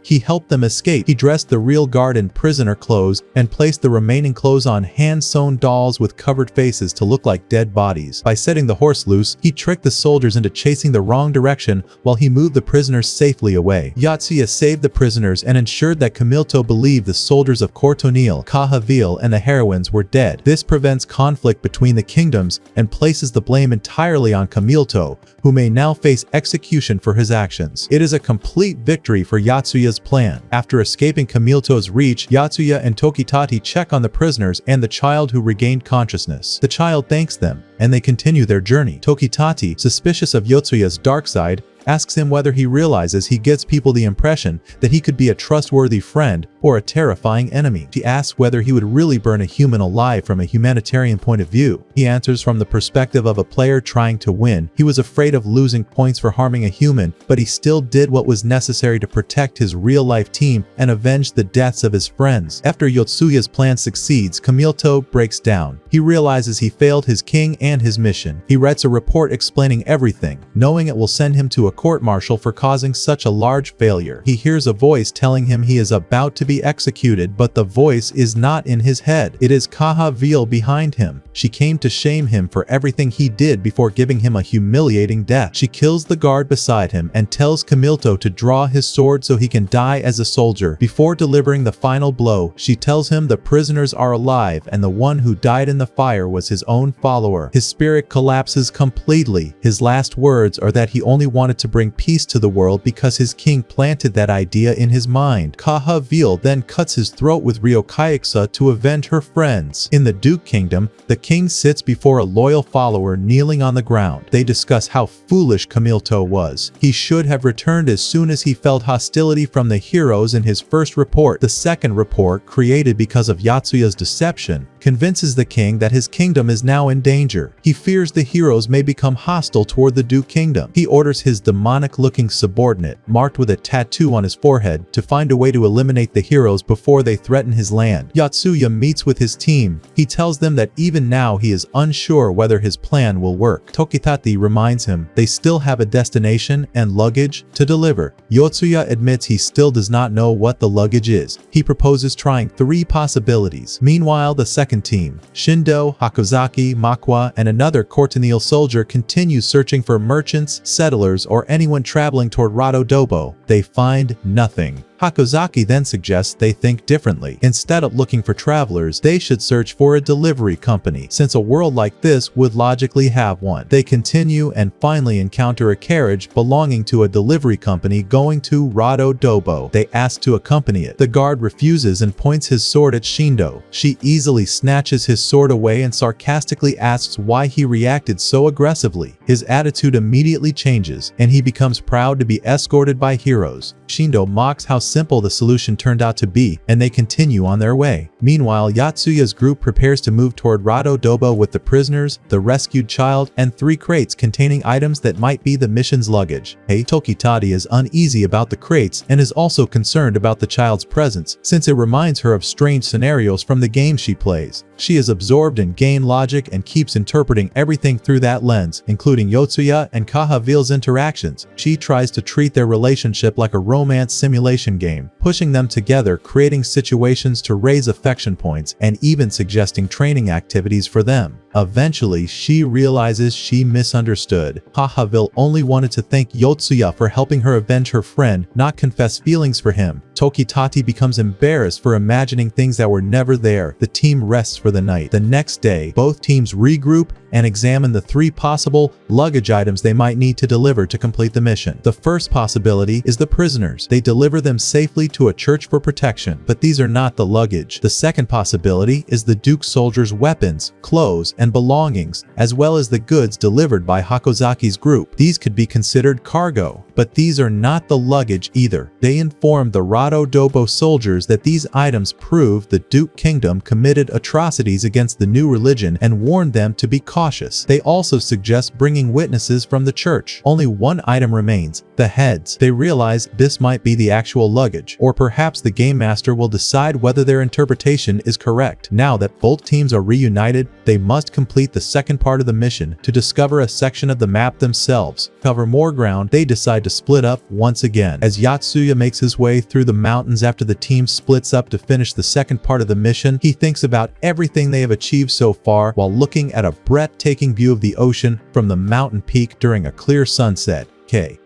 He helped them escape. He dressed the real guard in prisoner clothes and placed the remaining clothes on hand-sewn dolls with covered faces to look like dead bodies. By setting the horse loose, he tricked the soldiers into chasing the wrong direction while he moved the prisoners safely away. Yotsuya saved the prisoners and ensured that Camilto believed the soldiers of Courtenille, Cahaville, and the heroines were dead. This prevents conflict between the kingdoms and places the blame entirely on Camilto, who may now face execution for his actions. It is a complete victory for Yotsuya's plan. After escaping Camilto's reach, Yotsuya and Tokitati check on the prisoners and the child who regained consciousness. The child thanks them, and they continue their journey. Tokitati, suspicious of Yotsuya's dark side, asks him whether he realizes he gives people the impression that he could be a trustworthy friend or a terrifying enemy. She asks whether he would really burn a human alive from a humanitarian point of view. He answers from the perspective of a player trying to win. He was afraid of losing points for harming a human, but he still did what was necessary to protect his real-life team and avenge the deaths of his friends. After Yotsuya's plan succeeds, Camilto breaks down. He realizes he failed his king and his mission. He writes a report explaining everything, knowing it will send him to a court-martial for causing such a large failure. He hears a voice telling him he is about to be executed, but the voice is not in his head. It is Cahaville behind him. She came to shame him for everything he did before giving him a humiliating death. She kills the guard beside him and tells Camilto to draw his sword so he can die as a soldier. Before delivering the final blow, she tells him the prisoners are alive and the one who died in the fire was his own follower. His spirit collapses completely. His last words are that he only wanted to bring peace to the world because his king planted that idea in his mind. Cahaville then cuts his throat with Ryokaiksa to avenge her friends. In the Duke Kingdom, the king sits before a loyal follower kneeling on the ground. They discuss how foolish Camilto was. He should have returned as soon as he felt hostility from the heroes in his first report. The second report, created because of Yotsuya's deception, convinces the king that his kingdom is now in danger. He fears the heroes may become hostile toward the Duke Kingdom. He orders his demonic-looking subordinate, marked with a tattoo on his forehead, to find a way to eliminate the heroes before they threaten his land. Yotsuya meets with his team. He tells them that even now he is unsure whether his plan will work. Tokitati reminds him they still have a destination and luggage to deliver. Yotsuya admits he still does not know what the luggage is. He proposes trying 3 possibilities. Meanwhile, the second team, Shindo, Hakozaki, Makwa, and another Courtenille soldier, continue searching for merchants, settlers, or anyone traveling toward Radodobo. They find nothing. Hakozaki then suggests they think differently. Instead of looking for travelers, they should search for a delivery company, since a world like this would logically have one. They continue and finally encounter a carriage belonging to a delivery company going to Radodobo. They ask to accompany it. The guard refuses and points his sword at Shindo. She easily snatches his sword away and sarcastically asks why he reacted so aggressively. His attitude immediately changes, and he becomes proud to be escorted by heroes. Shindo mocks how simple the solution turned out to be, and they continue on their way. Meanwhile, Yatsuya's group prepares to move toward Rado Dobo with the prisoners, the rescued child, and 3 crates containing items that might be the mission's luggage. Tokitati is uneasy about the crates and is also concerned about the child's presence, since it reminds her of strange scenarios from the game she plays. She is absorbed in game logic and keeps interpreting everything through that lens, including Yotsuya and Kahavil's interactions. She tries to treat their relationship like a romance simulation game, pushing them together, creating situations to raise affection points, and even suggesting training activities for them. Eventually, she realizes she misunderstood. Kahavil only wanted to thank Yotsuya for helping her avenge her friend, not confess feelings for him. Tokitati becomes embarrassed for imagining things that were never there. The team rests for the night. The next day, both teams regroup and examine the 3 possible luggage items they might need to deliver to complete the mission. The first possibility is the prisoners. They deliver them safely to a church for protection, but these are not the luggage. The second possibility is the Duke soldiers' weapons, clothes, and belongings, as well as the goods delivered by Hakozaki's group. These could be considered cargo, but these are not the luggage either. They inform the Rado Dobo soldiers that these items prove the Duke Kingdom committed atrocities against the new religion and warn them to be cautious. They also suggest bringing witnesses from the church. Only one item remains: the heads. They realize this might be the actual luggage, or perhaps the game master will decide whether their interpretation is correct. Now that both teams are reunited, they must complete the second part of the mission to discover a section of the map themselves. To cover more ground, they decide to split up once again. As Yatsuya makes his way through the mountains after the team splits up to finish the second part of the mission, he thinks about everything they have achieved so far while looking at a breathtaking view of the ocean from the mountain peak during a clear sunset.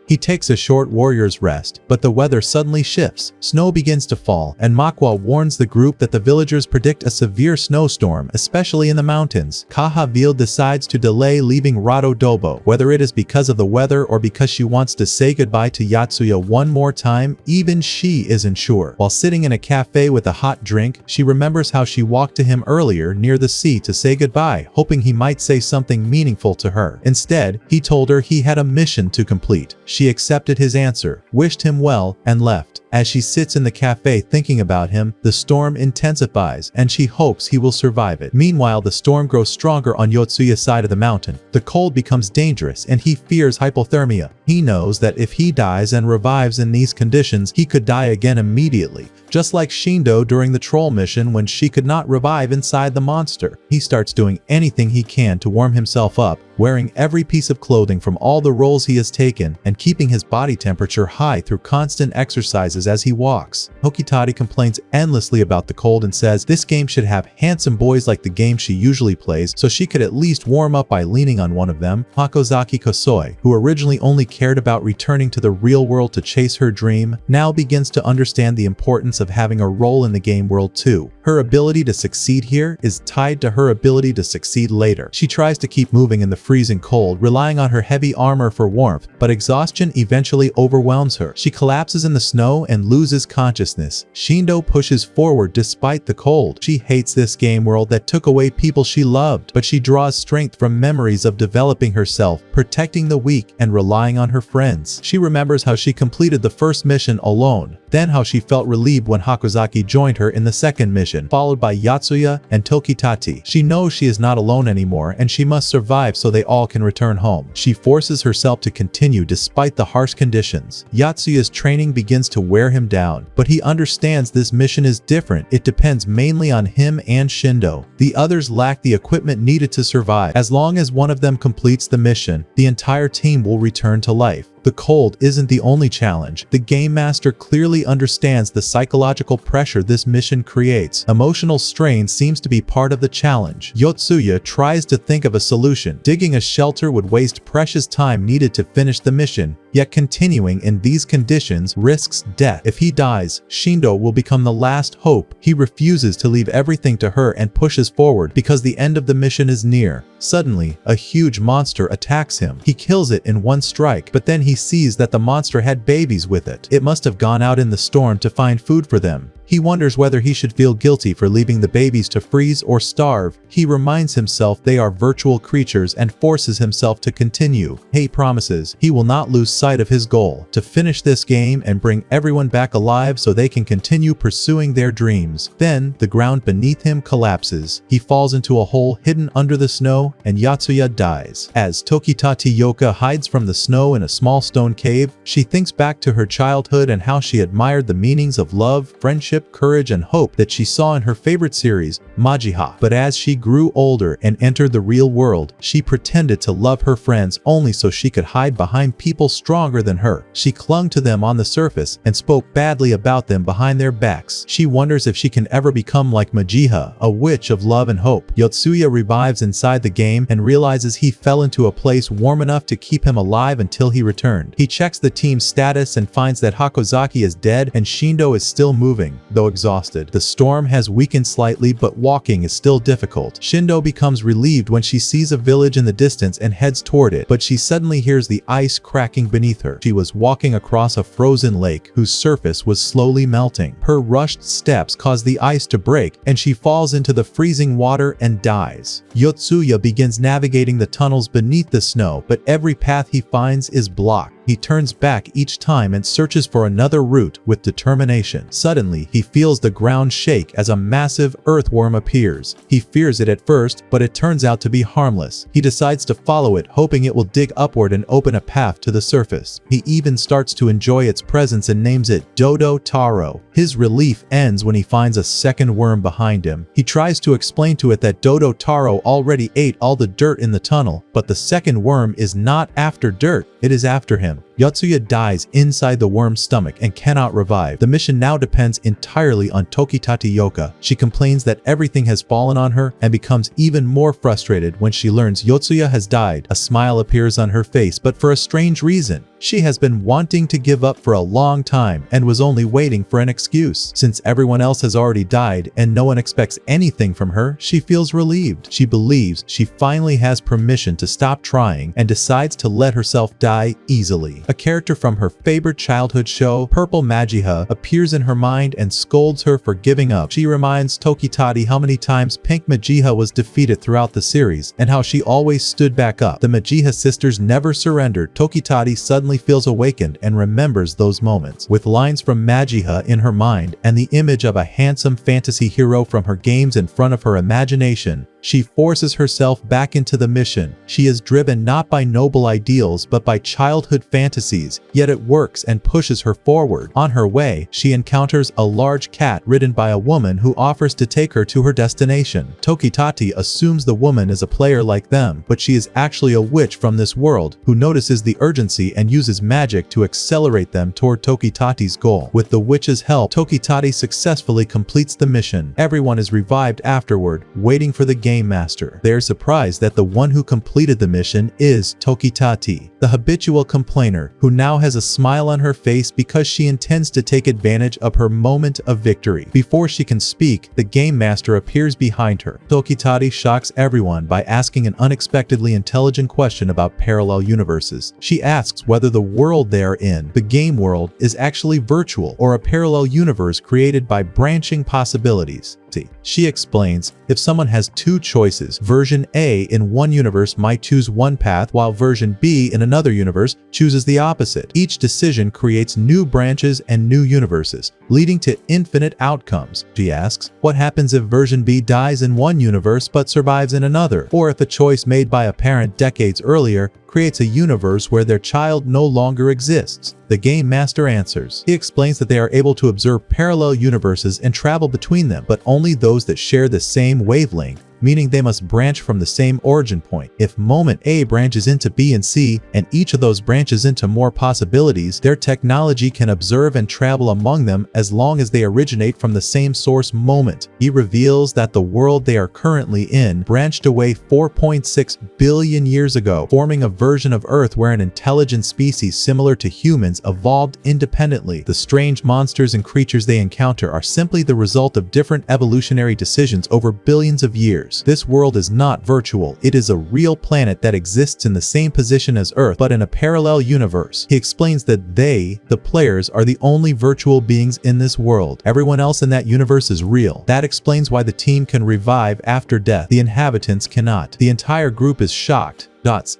He takes a short warrior's rest, but the weather suddenly shifts. Snow begins to fall, and Makwa warns the group that the villagers predict a severe snowstorm, especially in the mountains. Kahavil decides to delay leaving Rado Dobo. Whether it is because of the weather or because she wants to say goodbye to Yatsuya one more time, even she isn't sure. While sitting in a cafe with a hot drink, she remembers how she walked to him earlier near the sea to say goodbye, hoping he might say something meaningful to her. Instead, he told her he had a mission to complete. She accepted his answer, wished him well, and left. As she sits in the cafe thinking about him, the storm intensifies, and she hopes he will survive it. Meanwhile, the storm grows stronger on Yotsuya's side of the mountain. The cold becomes dangerous, and he fears hypothermia. He knows that if he dies and revives in these conditions, he could die again immediately, just like Shindo during the troll mission when she could not revive inside the monster. He starts doing anything he can to warm himself up, wearing every piece of clothing from all the roles he has taken, and keeping his body temperature high through constant exercises as he walks. Tokitati complains endlessly about the cold and says this game should have handsome boys like the game she usually plays, so she could at least warm up by leaning on one of them. Hakozaki Kosoi, who originally only cared about returning to the real world to chase her dream, now begins to understand the importance of having a role in the game world too. Her ability to succeed here is tied to her ability to succeed later. She tries to keep moving in the freezing cold, relying on her heavy armor for warmth, but exhaustion eventually overwhelms her. She collapses in the snow and loses consciousness. Shindo pushes forward despite the cold. She hates this game world that took away people she loved, but she draws strength from memories of developing herself, protecting the weak, and relying on her friends. She remembers how she completed the first mission alone, then how she felt relieved when Hakozaki joined her in the second mission, followed by Yatsuya and Tokitati. She knows she is not alone anymore, and she must survive so they all can return home. She forces herself to continue despite the harsh conditions. Yatsuya's training begins to wear him down, but he understands this mission is different. It depends mainly on him and Shindo. The others lack the equipment needed to survive. As long as one of them completes the mission, the entire team will return to life. The cold isn't the only challenge. The game master clearly understands the psychological pressure this mission creates. Emotional strain seems to be part of the challenge. Yotsuya tries to think of a solution. Digging a shelter would waste precious time needed to finish the mission, yet continuing in these conditions risks death. If he dies, Shindo will become the last hope. He refuses to leave everything to her and pushes forward because the end of the mission is near. Suddenly, a huge monster attacks him. He kills it in one strike, but then he sees that the monster had babies with it. It must have gone out in the storm to find food for them. He wonders whether he should feel guilty for leaving the babies to freeze or starve. He reminds himself they are virtual creatures and forces himself to continue. He promises he will not lose sight of his goal, to finish this game and bring everyone back alive so they can continue pursuing their dreams. Then, the ground beneath him collapses. He falls into a hole hidden under the snow, and Yotsuya dies. As Tokitati Yoka hides from the snow in a small stone cave, she thinks back to her childhood and how she admired the meanings of love, friendship, courage, and hope that she saw in her favorite series, Majiha. But as she grew older and entered the real world, she pretended to love her friends only so she could hide behind people stronger than her. She clung to them on the surface and spoke badly about them behind their backs. She wonders if she can ever become like Majiha, a witch of love and hope. Yotsuya revives inside the game and realizes he fell into a place warm enough to keep him alive until he returned. He checks the team's status and finds that Hakozaki is dead and Shindo is still moving, though exhausted. The storm has weakened slightly, but walking is still difficult. Shindo becomes relieved when she sees a village in the distance and heads toward it, but she suddenly hears the ice cracking beneath her. She was walking across a frozen lake whose surface was slowly melting. Her rushed steps cause the ice to break, and she falls into the freezing water and dies. Yotsuya begins navigating the tunnels beneath the snow, but every path he finds is blocked. He turns back each time and searches for another route with determination. Suddenly, he feels the ground shake as a massive earthworm appears. He fears it at first, but it turns out to be harmless. He decides to follow it, hoping it will dig upward and open a path to the surface. He even starts to enjoy its presence and names it Dodo Taro. His relief ends when he finds a second worm behind him. He tries to explain to it that Dodo Taro already ate all the dirt in the tunnel, but the second worm is not after dirt, it is after him. Yotsuya dies inside the worm's stomach and cannot revive. The mission now depends entirely on Tokitati Yoka. She complains that everything has fallen on her and becomes even more frustrated when she learns Yotsuya has died. A smile appears on her face, but for a strange reason. She has been wanting to give up for a long time and was only waiting for an excuse. Since everyone else has already died and no one expects anything from her, she feels relieved. She believes she finally has permission to stop trying and decides to let herself die easily. A character from her favorite childhood show, Purple Majiha, appears in her mind and scolds her for giving up. She reminds Tokitati how many times Pink Majiha was defeated throughout the series and how she always stood back up. The Majiha sisters never surrendered. Tokitati suddenly feels awakened and remembers those moments. With lines from Majiha in her mind and the image of a handsome fantasy hero from her games in front of her imagination, she forces herself back into the mission. She is driven not by noble ideals but by childhood fantasies, yet it works and pushes her forward. On her way, she encounters a large cat ridden by a woman who offers to take her to her destination. Tokitati assumes the woman is a player like them, but she is actually a witch from this world who notices the urgency and uses magic to accelerate them toward Tokitati's goal. With the witch's help, Tokitati successfully completes the mission. Everyone is revived afterward, waiting for the game master. They are surprised that the one who completed the mission is Tokitati, the habitual complainer, who now has a smile on her face because she intends to take advantage of her moment of victory. Before she can speak, the game master appears behind her. Tokitati shocks everyone by asking an unexpectedly intelligent question about parallel universes. She asks whether the world they are in, the game world, is actually virtual or a parallel universe created by branching possibilities. She explains, if someone has two choices, version A in one universe might choose one path while version B in another universe chooses the opposite. Each decision creates new branches and new universes, leading to infinite outcomes. She asks, what happens if version B dies in one universe but survives in another? Or if a choice made by a parent decades earlier creates a universe where their child no longer exists? The game master answers. He explains that they are able to observe parallel universes and travel between them, but only those that share the same wavelength, meaning they must branch from the same origin point. If moment A branches into B and C, and each of those branches into more possibilities, their technology can observe and travel among them as long as they originate from the same source moment. He reveals that the world they are currently in branched away 4.6 billion years ago, forming a version of Earth where an intelligent species similar to humans evolved independently. The strange monsters and creatures they encounter are simply the result of different evolutionary decisions over billions of years. This world is not virtual. It is a real planet that exists in the same position as Earth, but in a parallel universe. He explains that they, the players, are the only virtual beings in this world. Everyone else in that universe is real. That explains why the team can revive after death. The inhabitants cannot. The entire group is shocked.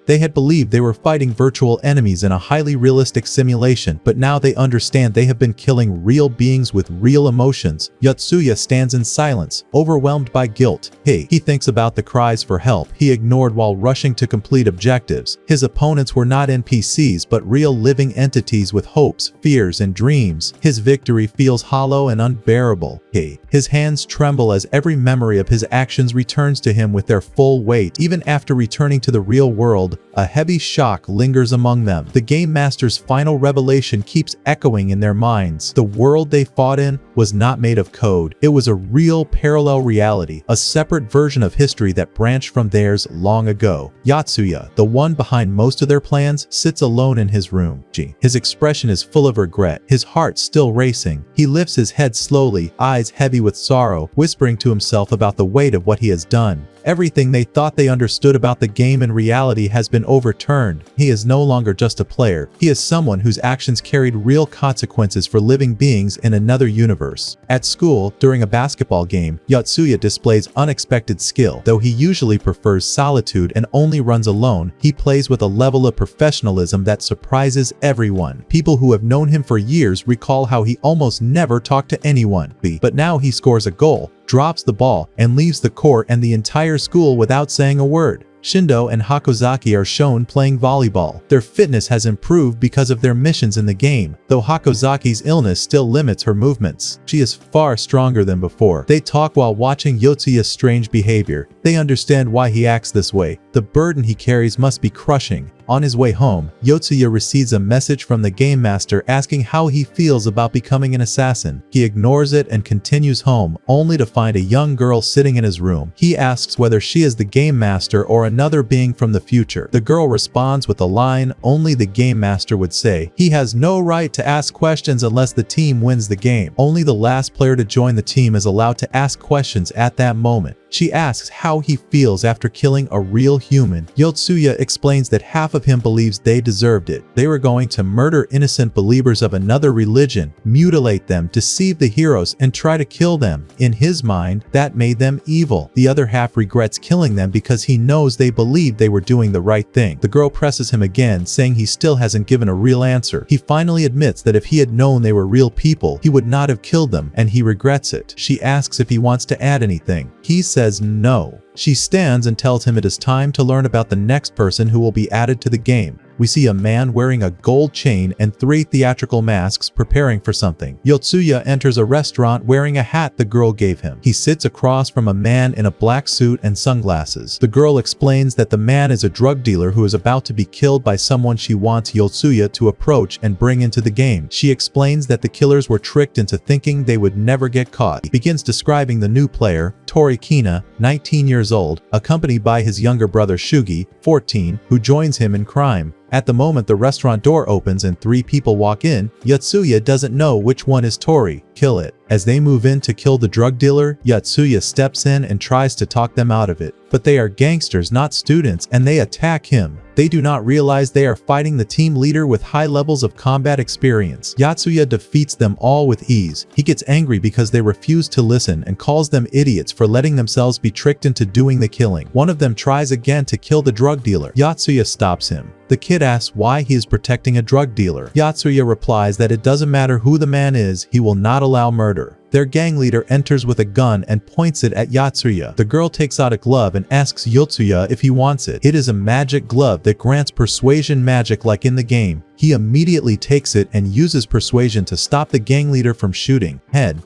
They had believed they were fighting virtual enemies in a highly realistic simulation, but now they understand they have been killing real beings with real emotions. Yotsuya stands in silence, overwhelmed by guilt. He thinks about the cries for help he ignored while rushing to complete objectives. His opponents were not NPCs, but real living entities with hopes, fears, and dreams. His victory feels hollow and unbearable. His hands tremble as every memory of his actions returns to him with their full weight. Even after returning to the real world, a heavy shock lingers among them. The Game Master's final revelation keeps echoing in their minds. The world they fought in was not made of code. It was a real parallel reality, a separate version of history that branched from theirs long ago. Yotsuya, the one behind most of their plans, sits alone in his room. His expression is full of regret, his heart still racing. He lifts his head slowly, eyes heavy with sorrow, whispering to himself about the weight of what he has done. Everything they thought they understood about the game in reality has been overturned. He is no longer just a player. He is someone whose actions carried real consequences for living beings in another universe. At school, during a basketball game, Yotsuya displays unexpected skill. Though he usually prefers solitude and only runs alone, he plays with a level of professionalism that surprises everyone. People who have known him for years recall how he almost never talked to anyone. But now he scores a goal, drops the ball, and leaves the court and the entire school without saying a word. Shindo and Hakozaki are shown playing volleyball. Their fitness has improved because of their missions in the game, though Hakozaki's illness still limits her movements. She is far stronger than before. They talk while watching Yotsuya's strange behavior. They understand why he acts this way. The burden he carries must be crushing. On his way home, Yotsuya receives a message from the Game Master asking how he feels about becoming an assassin. He ignores it and continues home, only to find a young girl sitting in his room. He asks whether she is the Game Master or another being from the future. The girl responds with a line only the Game Master would say. He has no right to ask questions unless the team wins the game. Only the last player to join the team is allowed to ask questions at that moment. She asks how he feels after killing a real human. Yotsuya explains that half of him believes they deserved it. They were going to murder innocent believers of another religion, mutilate them, deceive the heroes, and try to kill them. In his mind, that made them evil. The other half regrets killing them because he knows they believed they were doing the right thing. The girl presses him again, saying he still hasn't given a real answer. He finally admits that if he had known they were real people, he would not have killed them, and he regrets it. She asks if he wants to add anything. He says no. She stands and tells him it is time to learn about the next person who will be added to the game. We see a man wearing a gold chain and 3 theatrical masks preparing for something. Yotsuya enters a restaurant wearing a hat the girl gave him. He sits across from a man in a black suit and sunglasses. The girl explains that the man is a drug dealer who is about to be killed by someone she wants Yotsuya to approach and bring into the game. She explains that the killers were tricked into thinking they would never get caught. He begins describing the new player, Tori Kina, 19 years old, accompanied by his younger brother Shugi, 14, who joins him in crime. At the moment the restaurant door opens and 3 people walk in, Yotsuya doesn't know which one is Tori. Kill it. As they move in to kill the drug dealer, Yotsuya steps in and tries to talk them out of it. But they are gangsters, not students, and they attack him. They do not realize they are fighting the team leader with high levels of combat experience. Yotsuya defeats them all with ease. He gets angry because they refuse to listen and calls them idiots for letting themselves be tricked into doing the killing. One of them tries again to kill the drug dealer. Yotsuya stops him. The kid asks why he is protecting a drug dealer. Yotsuya replies that it doesn't matter who the man is, he will not allow murder. Their gang leader enters with a gun and points it at Yotsuya. The girl takes out a glove and asks Yotsuya if he wants it. It is a magic glove that grants persuasion magic like in the game. He immediately takes it and uses persuasion to stop the gang leader from shooting.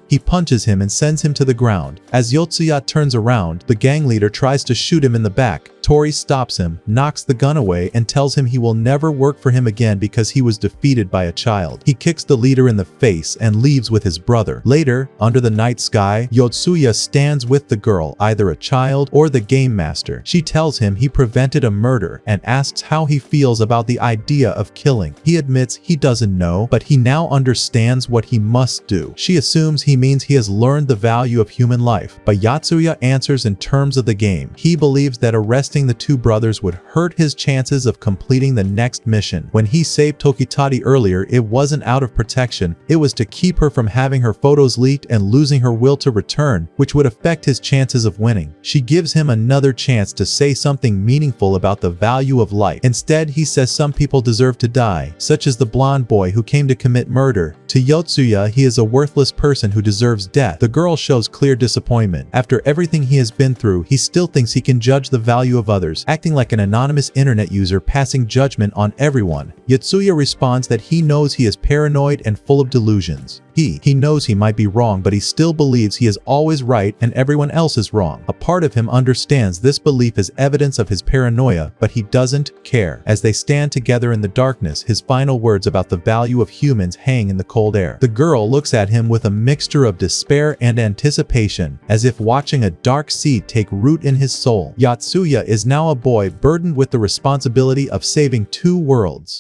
He punches him and sends him to the ground. As Yotsuya turns around, the gang leader tries to shoot him in the back. Tori stops him, knocks the gun away, and tells him he will never work for him again because he was defeated by a child. He kicks the leader in the face and leaves with his brother. Later, Under the night sky, Yotsuya stands with the girl, either a child or the game master. She tells him he prevented a murder and asks how he feels about the idea of killing. He admits he doesn't know, but he now understands what he must do. She assumes he means he has learned the value of human life, but Yotsuya answers in terms of the game. He believes that arresting the two brothers would hurt his chances of completing the next mission. When he saved Tokitari earlier, it wasn't out of protection, it was to keep her from having her photos leaked and losing her will to return, which would affect his chances of winning. She gives him another chance to say something meaningful about the value of life. Instead, he says some people deserve to die, such as the blonde boy who came to commit murder. To Yotsuya, he is a worthless person who deserves death. The girl shows clear disappointment. After everything he has been through, he still thinks he can judge the value of others, acting like an anonymous internet user passing judgment on everyone. Yotsuya responds that he knows he is paranoid and full of delusions. He knows he might be wrong, but he still believes he is always right and everyone else is wrong. A part of him understands this belief is evidence of his paranoia, but he doesn't care. As they stand together in the darkness, his final words about the value of humans hang in the cold air. The girl looks at him with a mixture of despair and anticipation, as if watching a dark seed take root in his soul. Yotsuya is now a boy burdened with the responsibility of saving two worlds.